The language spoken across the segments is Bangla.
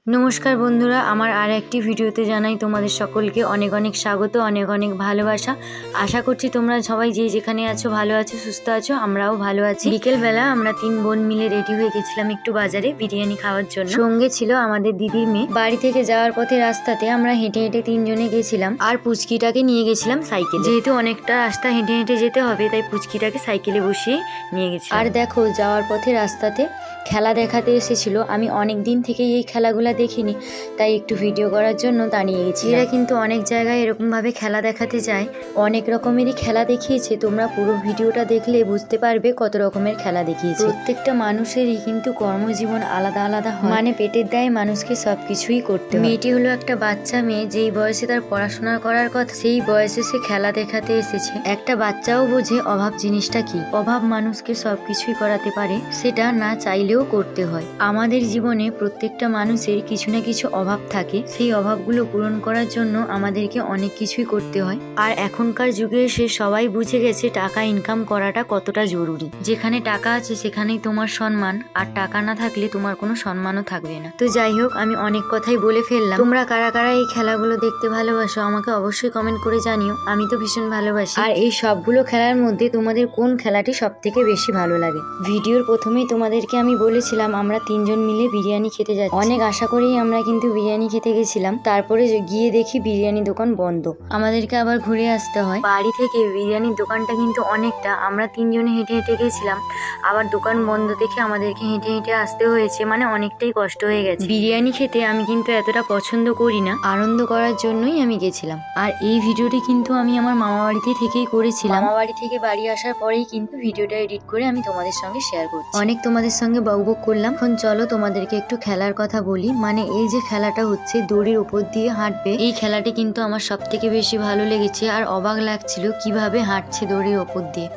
নমস্কার বন্ধুরা, আমার আর একটি ভিডিওতে জানাই তোমাদের সকলকে অনেক অনেক স্বাগত, অনেক অনেক ভালোবাসা। আশা করছি তোমরা সবাই যে যেখানে আছো ভালো আছো, সুস্থ আছো। আমরাও ভালো আছি। বিকেলবেলা আমরা 3 বোন মিলে রেডি হয়ে গেছিলাম একটু বাজারে বিরিয়ানি খাওয়ার জন্য। সঙ্গে ছিল আমাদের দিদির মেয়ে। বাড়ি থেকে যাওয়ার পথে রাস্তাতে আমরা হেঁটে হেঁটে 3 জনে গেছিলাম, আর পুচকিটাকে নিয়ে গেছিলাম সাইকেলে। যেহেতু অনেকটা রাস্তা হেঁটে হেঁটে যেতে হবে, তাই পুচকিটাকে সাইকেলে বসিয়ে নিয়ে গেছি। আর দেখো, যাওয়ার পথে রাস্তাতে খেলা দেখাতে এসেছিল। আমি অনেক দিন থেকেই এই খেলাগুলা দেখিনি, তাই একটু ভিডিও করার জন্য দাঁড়িয়ে গেছি। এরা কিন্তু অনেক জায়গায় এরকম ভাবে খেলা দেখাতে যায়, অনেক রকমেরই খেলা দেখিয়েছে। তোমরা পুরো ভিডিওটা দেখলে বুঝতে পারবে কত রকমের খেলা দেখিয়েছে। প্রত্যেকটা মানুষেরই কিন্তু কর্মজীবন আলাদা আলাদা হয়, মানে পেটের দায়ে মানুষকে সবকিছুই করতে হয়। মেয়েটি হলো একটা বাচ্চা মেয়ে, যেই বয়সে তার পড়াশোনা করার কথা সেই বয়সে সে খেলা দেখাতে এসেছে। একটা বাচ্চাও বোঝে অভাব জিনিসটা কি। অভাব মানুষকে সবকিছুই করাতে পারে, সেটা না চাইলেও করতে হয়। আমাদের জীবনে প্রত্যেকটা মানুষের কিছু না কিছু অভাব থাকে, সেই অভাবগুলো পূরণ করার জন্য আমাদেরকে অনেক কিছুই করতে হয়। আর এখনকার যুগে এসে সবাই বুঝে গেছে টাকা ইনকাম করাটা কতটা জরুরি। যেখানে টাকা আছে সেখানেই তোমার সম্মান, আর টাকা না থাকলে তোমার কোনো সম্মানও থাকবে না। তো যাই হোক, আমি অনেক কথাই বলে ফেললাম। তোমরা কারা কারা এই খেলাগুলো দেখতে ভালোবাসো আমাকে অবশ্যই কমেন্ট করে জানিও। আমি তো ভীষণ ভালোবাসি। আর এই সবগুলো খেলার মধ্যে তোমাদের কোন খেলাটি সব থেকে বেশি ভালো লাগে? ভিডিওর প্রথমেই তোমাদেরকে আমি বলেছিলাম আমরা 3 জন মিলে বিরিয়ানি খেতে যাচ্ছি। অনেক আশা করেই আমরা কিন্তু বিরিয়ানি খেতে গেছিলাম, তারপরে গিয়ে দেখি বিরিয়ানি দোকান বন্ধ। আমাদেরকে আবার ঘুরে আসতে হয়। বাড়ি থেকে বিরিয়ানির দোকানটা কিন্তু অনেকটা, আমরা 3 জনে হেঁটে হেঁটে গেছিলাম, আবার দোকান বন্ধ দেখে আমাদেরকে হেঁটে হেঁটে আসতে হয়েছে, মানে অনেকটাই কষ্ট হয়ে গেছে। বিরিয়ানি খেতে আমি কিন্তু এতটা পছন্দ করি না, আনন্দ করার জন্যই আমি গেছিলাম। আর এই ভিডিওটি কিন্তু আমি আমার মামা বাড়িতে থেকেই করেছিলাম। মামা বাড়ি থেকে বাড়ি আসার পরেই কিন্তু ভিডিওটা এডিট করে আমি তোমাদের সঙ্গে শেয়ার করছি। অনেক তোমাদের সঙ্গে বকবক করলাম, এখন চলো তোমাদেরকে একটু খেলার কথা বলি। মানে এই যে খেলাটা হচ্ছে দড়ির উপর দিয়ে হাঁটবে, এই খেলাটি কিন্তু আমার সব থেকে বেশি ভালো লেগেছে। আর অবাক লাগছিল কিভাবে হাঁটছে দড়ির উপর দিয়ে।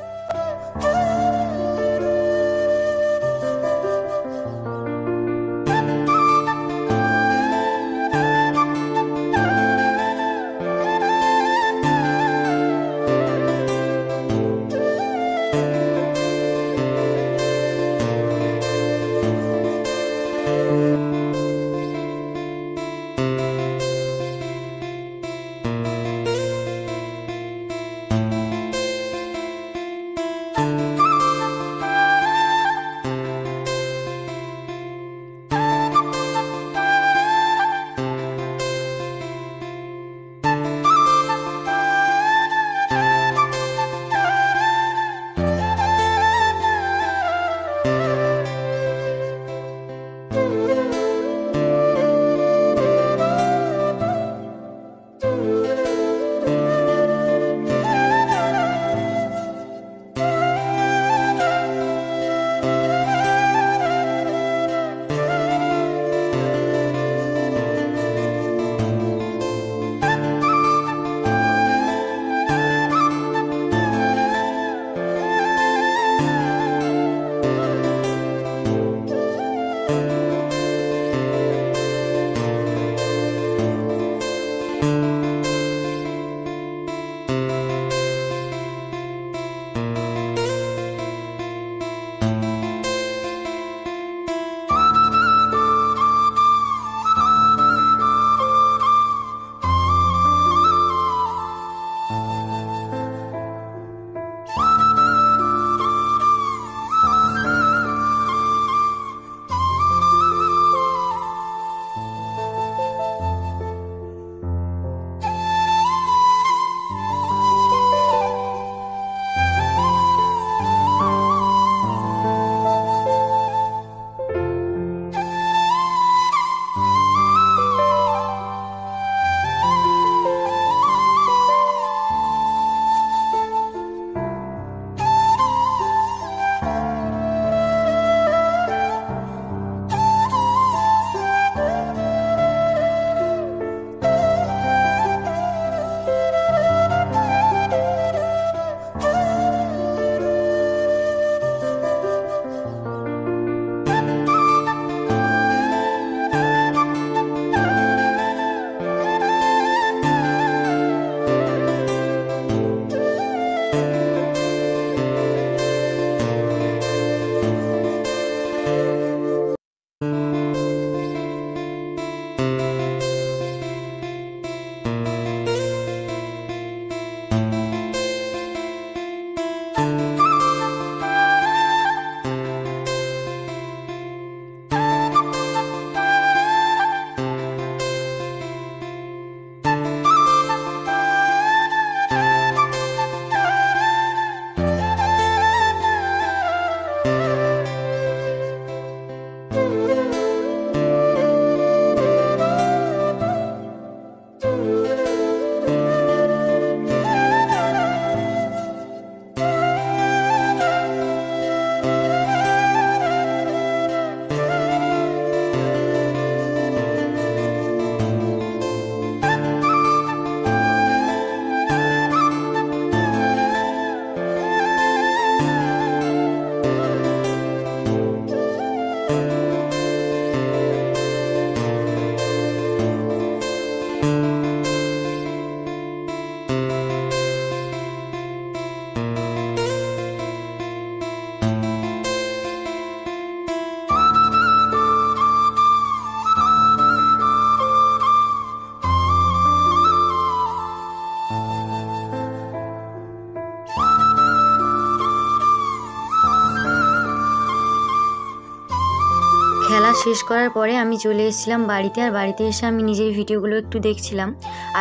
খেলা শেষ করার পরে আমি চলে এসেছিলাম বাড়িতে, আর বাড়িতে এসে আমি নিজের ভিডিওগুলো একটু দেখছিলাম।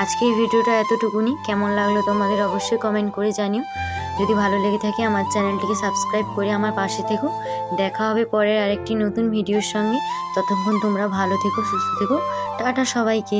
আজকের ভিডিওটা এতটুকুনি, কেমন লাগলো তোমাদের অবশ্যই কমেন্ট করে জানিও। যদি ভালো লেগে থাকে আমার চ্যানেলটিকে সাবস্ক্রাইব করে আমার পাশে থেকো। দেখা হবে পরের আরেকটি নতুন ভিডিওর সঙ্গে। ততক্ষণ তোমরা ভালো থেকো, সুস্থ থেকো। টাটা সবাইকে।